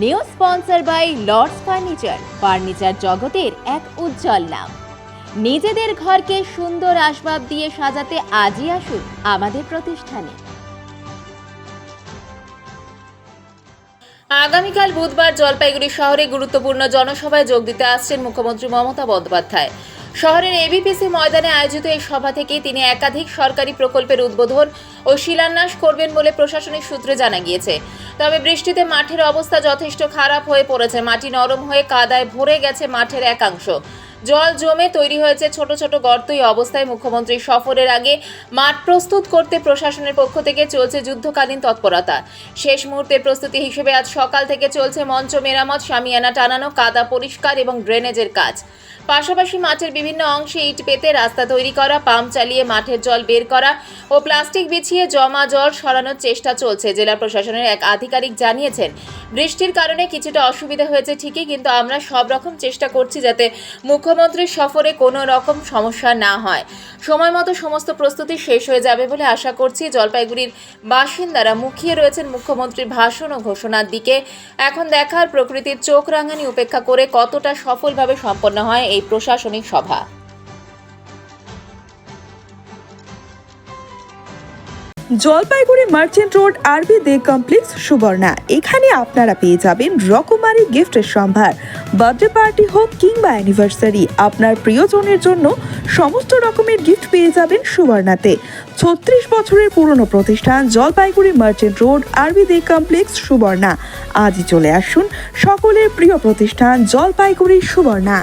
New sponsor by Lords furniture জগতের এক উজ্জ্বল নাম। নিজেদের ঘরকে সুন্দর আসবাব দিয়ে সাজাতে আজই আসুন আমাদের প্রতিষ্ঠানে। আগামীকাল বুধবার জলপাইগুড়ি শহরে গুরুত্বপূর্ণ জনসভায় যোগ দিতে আসছেন মুখ্যমন্ত্রী মমতা বন্দ্যোপাধ্যায়। শহরের এবিপিসি ময়দানে আয়োজিত এই সভা থেকে তিনি একাধিক সরকারি প্রকল্পের উদ্বোধন ও শিলান্যাস করবেন বলে প্রশাসনিক সূত্রে জানা গিয়েছে। তবে বৃষ্টিতে মাঠের অবস্থা যথেষ্ট খারাপ হয়ে পড়েছে। মাটি নরম হয়ে কাদায় ভরে গেছে মাঠের একাংশ। জল জমে তৈরি হয়েছে ছোট ছোট গর্ত। এই অবস্থায় মুখ্যমন্ত্রী সফরের আগে মাঠ প্রস্তুত করতে প্রশাসনের পক্ষ থেকে চলছে যুদ্ধকালীন তৎপরতা। শেষ মুহূর্তের প্রস্তুতি হিসেবে আজ সকাল থেকে চলছে মঞ্চ মেরামত, শামিয়ানা টানানো, কাদা পরিষ্কার এবং ড্রেনেজের কাজ। পাশাপাশি মাঠের বিভিন্ন অংশে ইট পেতে রাস্তা তৈরি করা, পাম্প চালিয়ে মাঠের জল বের করা ও প্লাস্টিক বিছিয়ে জমা জল সরানোর চেষ্টা চলছে। জেলা প্রশাসনের এক আধিকারিক জানিয়েছেন, বৃষ্টির কারণে কিছুটা অসুবিধা হয়েছে ঠিকই, কিন্তু আমরা সব রকম চেষ্টা করছি যাতে মুখ্যমন্ত্রীর সফরে কোনো রকম সমস্যা না হয়। সময় মতো সমস্ত প্রস্তুতি শেষ হয়ে যাবে বলে আশা করছি। জলপাইগুড়ির বাসিন্দারা মুখিয়ে রয়েছেন মুখ্যমন্ত্রীর ভাষণ ও ঘোষণার দিকে। এখন দেখার প্রকৃতির চোখ রাঙানি উপেক্ষা করে কতটা সফলভাবে সম্পন্ন হয় এই প্রশাসনিক সভা। জলপাইগুড়ি মার্চেন্ট রোড আরবি দে কমপ্লেক্স সুবর্ণা। এখানে আপনারা পেয়ে যাবেন রকমারি গিফটের সম্ভার। বার্থডে পার্টি হোক কিংবা অ্যানিভার্সারি, আপনার প্রিয়জনের জন্য সমস্ত রকমের গিফট পেয়ে যাবেন সুবর্ণাতে। 36 বছরের পুরনো প্রতিষ্ঠান জলপাইগুড়ি মার্চেন্ট রোড আরবি দে কমপ্লেক্স সুবর্ণা। আজই চলে আসুন সকলের প্রিয় প্রতিষ্ঠান জলপাইগুড়ি সুবর্ণা।